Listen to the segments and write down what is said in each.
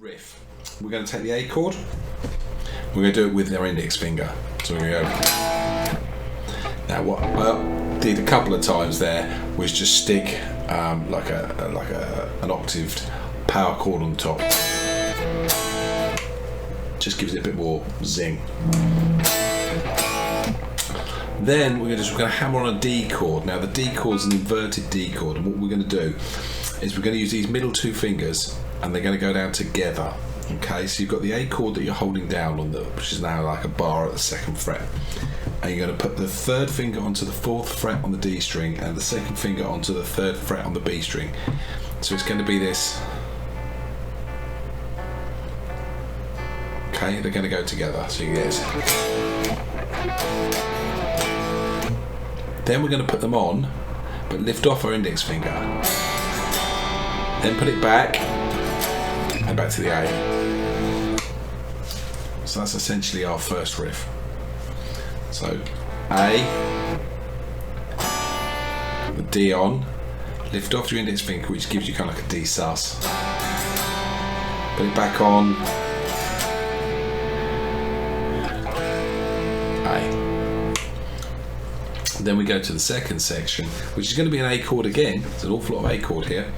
riff. We're going to take the A chord, we're going to do it with our index finger. So we're going to go. Now what I did a couple of times there was just stick like an octaved power chord on the top. Just gives it a bit more zing. Then we're going to hammer on a D chord. Now the D chord is an inverted D chord, and what we're going to do is we're going to use these middle two fingers, and they're going to go down together. Okay, so you've got the A chord that you're holding down on which is now like a bar at the second fret, and you're going to put the third finger onto the fourth fret on the D string, and the second finger onto the third fret on the B string. So it's going to be this. Okay, they're going to go together. So you get this. Then we're going to put them on, but lift off our index finger. Then put it back, and back to the A. So that's essentially our first riff. So A, the D on, lift off your index finger, which gives you kind of like a D sus. Put it back on, A. Then we go to the second section, which is going to be an A chord again. There's an awful lot of A chord here.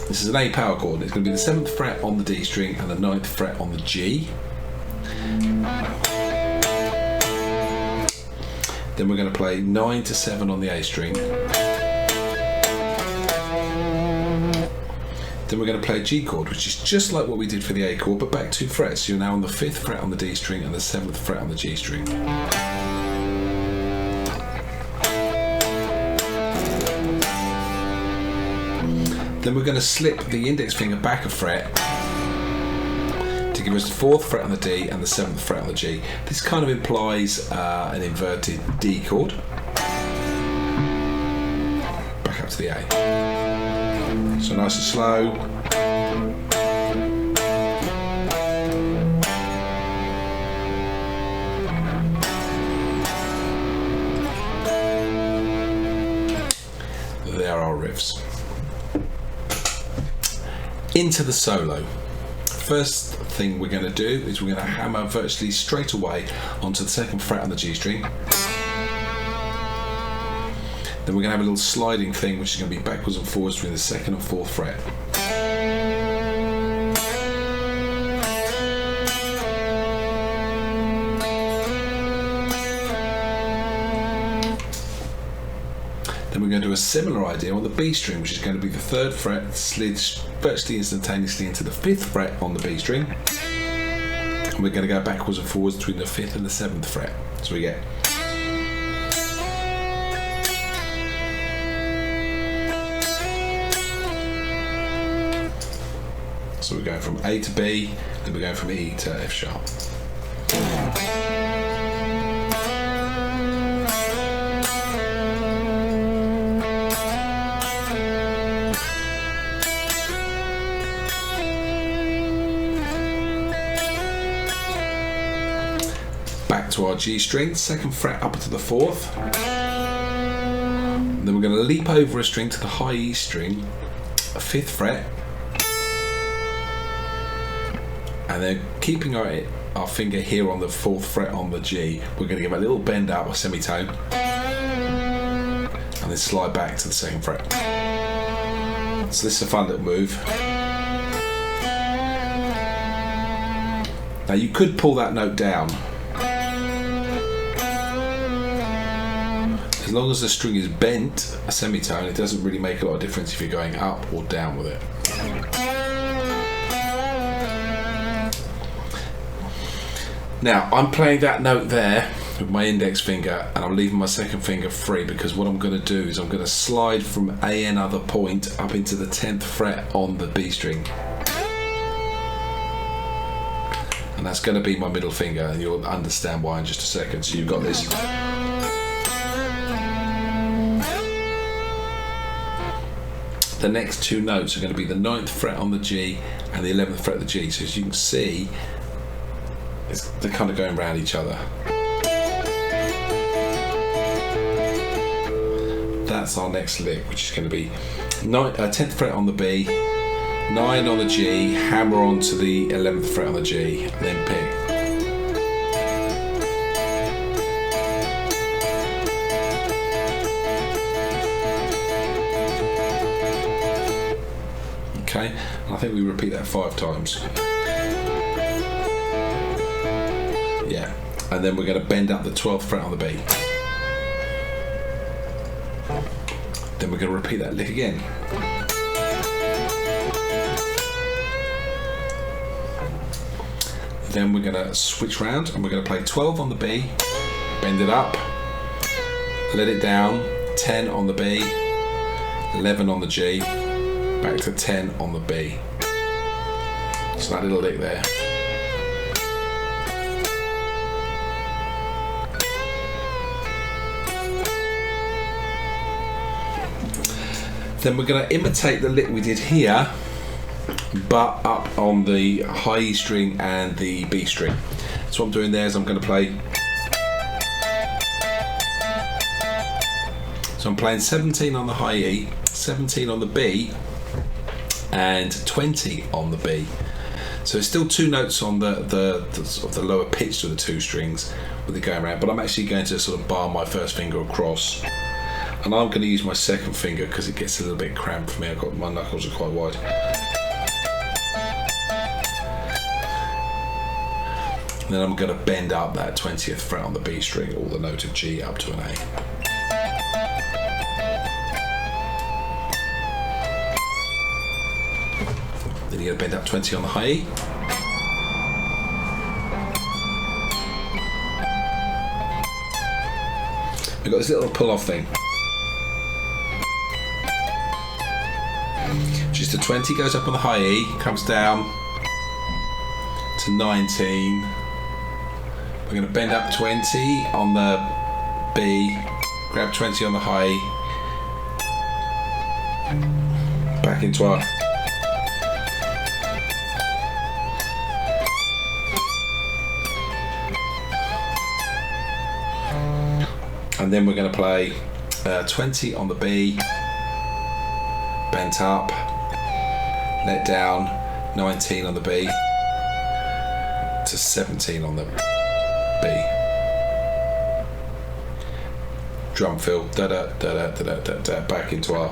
This is an A power chord. It's going to be the 7th fret on the D string and the 9th fret on the G. Then we're going to play 9 to 7 on the A string. Then we're going to play a G chord, which is just like what we did for the A chord, but back 2 frets. So you're now on the 5th fret on the D string and the 7th fret on the G string. Then we're going to slip the index finger back a fret to give us the 4th fret on the D and the 7th fret on the G. This kind of implies an inverted D chord. Back up to the A. So nice and slow. There are our riffs. Into the solo. First thing we're going to do is we're going to hammer virtually straight away onto the 2nd fret on the G string. Then we're going to have a little sliding thing, which is going to be backwards and forwards between the 2nd and 4th fret. Then we're going to do a similar idea on the B string, which is going to be the 3rd fret slid virtually instantaneously into the 5th fret on the B string. And we're going to go backwards and forwards between the 5th and the 7th fret. So we get. So we're going from A to B, then we're going from E to F sharp. Back to our G string, 2nd fret up to the 4th. And then we're going to leap over a string to the high E string, a 5th fret. And then keeping our finger here on the 4th fret on the G, we're going to give a little bend out, a semitone, and then slide back to the 2nd fret. So this is a fun little move. Now you could pull that note down. As long as the string is bent, a semitone, it doesn't really make a lot of difference if you're going up or down with it. Now, I'm playing that note there with my index finger, and I'm leaving my 2nd finger free, because what I'm going to do is I'm going to slide from an other point up into the 10th fret on the B string. And that's going to be my middle finger, and you'll understand why in just a second. So you've got this. The next 2 notes are going to be the 9th fret on the G and the 11th fret of the G. So as you can see, they're kind of going around each other. That's our next lick, which is going to be 10th fret on the B, 9 on the G, hammer onto the 11th fret on the G, and then pick. Okay, and I think we repeat that 5 times. Yeah, and then we're going to bend up the 12th fret on the B. Then we're going to repeat that lick again. Then we're going to switch round and we're going to play 12 on the B, bend it up, let it down, 10 on the B, 11 on the G, back to 10 on the B. So that little lick there. Then we're going to imitate the lick we did here, but up on the high E string and the B string. So what I'm doing there is I'm going to play. So I'm playing 17 on the high E, 17 on the B, and 20 on the B. So it's still 2 notes on the sort of the lower pitch of the 2 strings with it going around, but I'm actually going to sort of bar my first finger across. And I'm going to use my second finger because it gets a little bit cramped for me. I've got my knuckles are quite wide. And then I'm going to bend up that 20th fret on the B string, or the note of G, up to an A. Then you're going to bend up 20 on the high E. We've got this little pull-off thing. Just the 20 goes up on the high E, comes down to 19. We're going to bend up 20 on the B, grab 20 on the high E, back into our and then we're going to play 20 on the B, bent up, let down, 19 on the B to 17 on the B. Drum fill, da da da da da da da, back into our.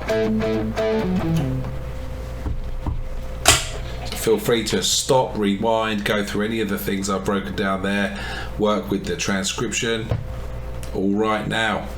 So feel free to stop, rewind, go through any of the things I've broken down there, work with the transcription. All right now.